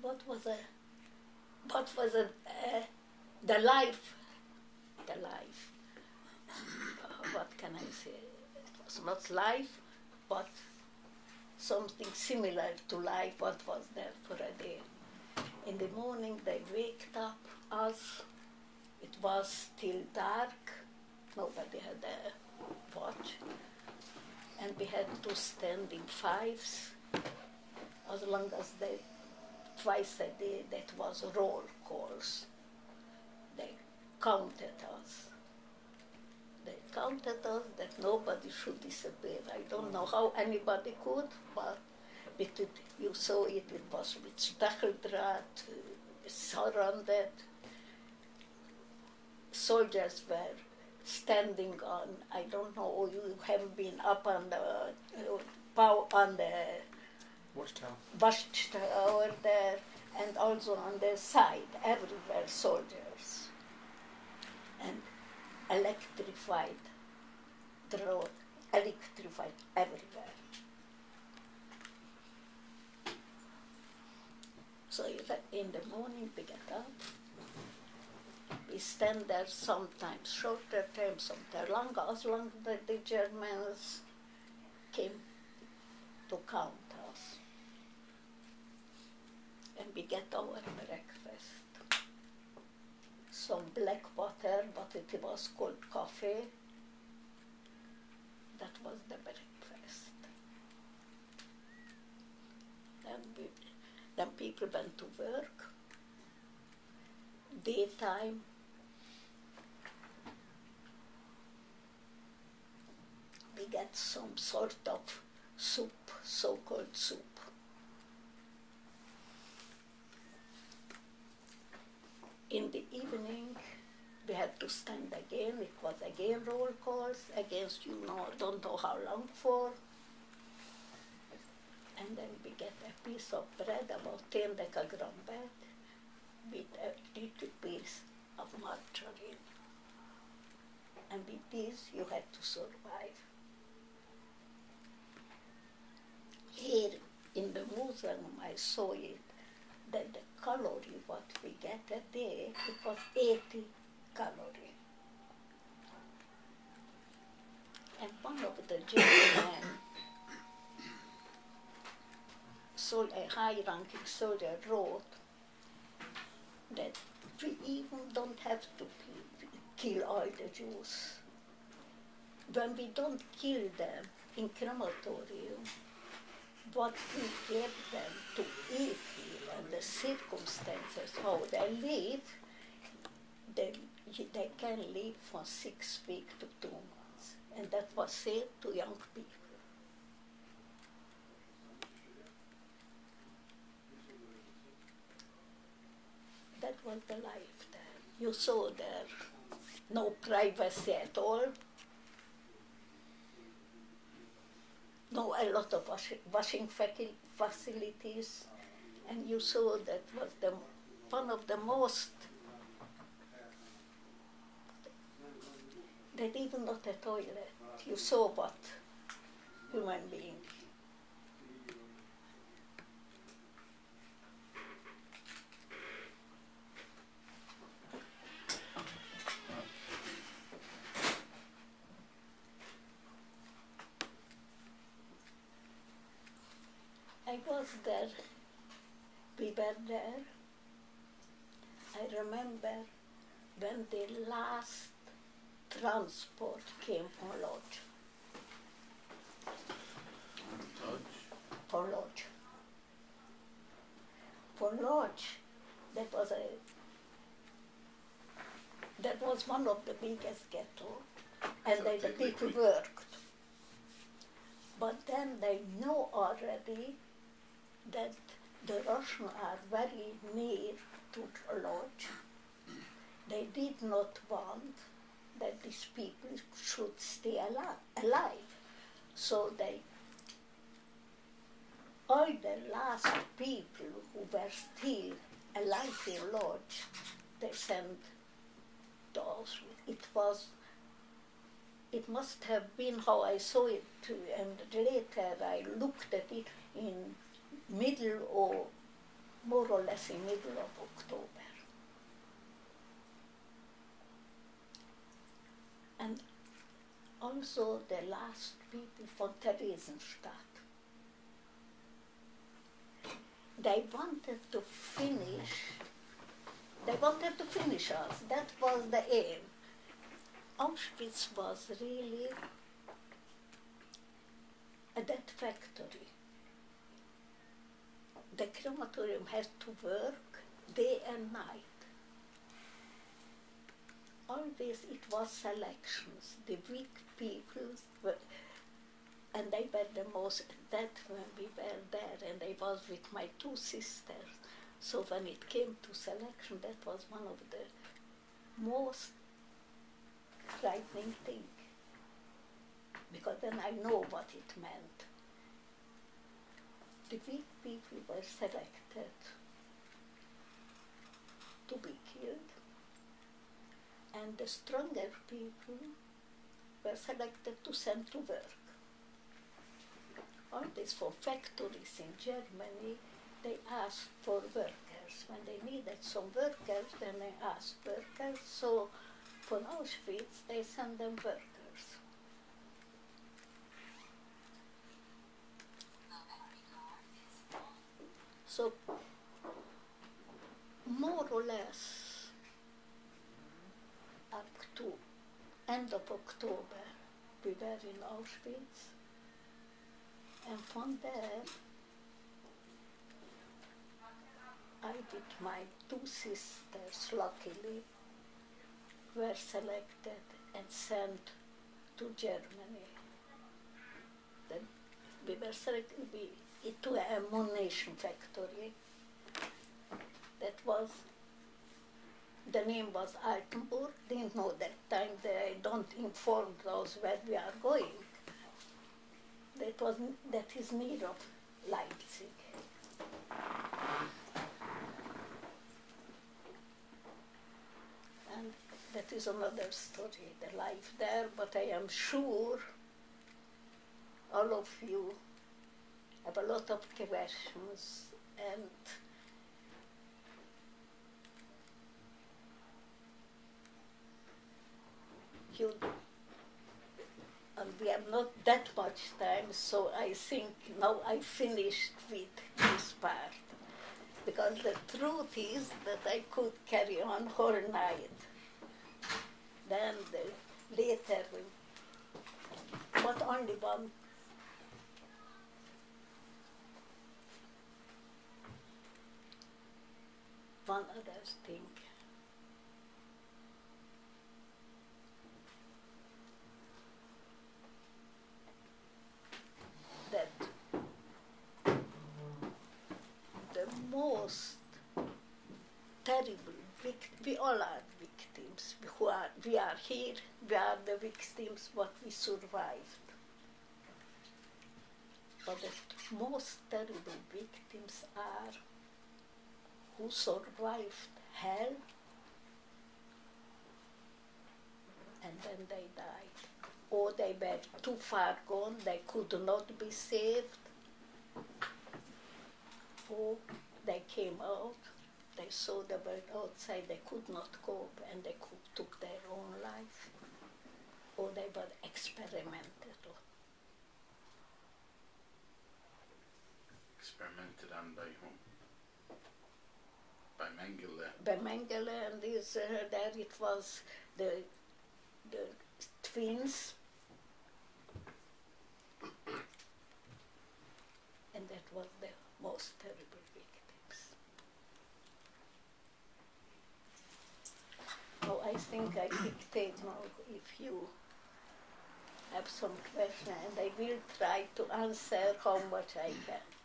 what was a, what was a, the life, what can I say? It was not life, but something similar to life, what was there for a day. In the morning they waked up us, it was still dark, nobody had a watch, and we had to stand in fives, as long as they, twice a day, that was roll calls. They counted us. They counted us that nobody should disappear. I don't know how anybody could, but you saw it, it was with stacheldraht, surrounded. Soldiers were standing on, I don't know, you have been up on the watchtower there, and also on the side, everywhere soldiers. And electrified the road, electrified everywhere. So in the morning we get up, we stand there sometimes shorter time, sometimes longer, as long as the Germans came to count us. And we get our breakfast. Some black water, but it was called coffee. That was the breakfast. Then people went to work. Daytime, we get some sort of soup, so-called soup. In the evening, we had to stand again. It was again roll calls against, don't know how long for. And then we get a piece of bread, about 10 decagram bread, with a little piece of margarine. And with this, you had to survive. Here in the museum, I saw it, that the calorie what we get a day, it was 80 calories. And one of the gentlemen, a high-ranking soldier, wrote that we even don't have to kill all the Jews. When we don't kill them in crematorium, what we give them to eat here and the circumstances, how they live, they can live for 6 weeks to 2 months. And that was said to young people. That was the life there. You saw there no privacy at all. No, a lot of washing facilities, and you saw that was one of the most, that even not a toilet. You saw what human being. I was there, we were there. I remember when the last transport came from Lodz. For Lodz. For Lodz, that was one of the biggest ghetto, and the people worked. But then they know already that the Russians are very near to Lodz. They did not want that these people should stay alive. So all the last people who were still alive in Lodz, they sent to Auschwitz. It must have been how I saw it too, and later I looked at it in middle or more more or less in middle of October. And also the last people from Theresienstadt. They wanted to finish us. That was the aim. Auschwitz was really a death factory. The crematorium had to work day and night. Always it was selections. The weak people were, and they were the most, that when we were there, and I was with my two sisters. So when it came to selection, that was one of the most frightening things. Because then I know what it meant. The weak people were selected to be killed, and the stronger people were selected to send to work. Always for factories in Germany, they asked for workers. When they needed some workers, then they asked workers. So for Auschwitz, they sent them workers. So more or less up to end of October, we were in Auschwitz. And from there, I with my two sisters, luckily, were selected and sent to Germany. Then we were selected to an ammunition factory. That was, the name was Altenburg. Didn't know that time, they don't inform us where we are going. That is near of Leipzig. And that is another story, the life there, but I am sure all of you have a lot of questions, and we have not that much time, so I think now I finished with this part. Because the truth is that I could carry on whole night. Then later, but only one other thing. That the most terrible we all are victims. We are here, we are the victims, what we survived. But the most terrible victims are who survived hell and then they died. Or they were too far gone, they could not be saved. Or they came out, they saw the world outside, they could not cope and they took their own life. Or they were experimented on. Experimented on by whom? By Mengele. By Mengele, and there it was the twins, and that was the most terrible victims. Oh, I think I dictate now if you have some question, and I will try to answer how much I can.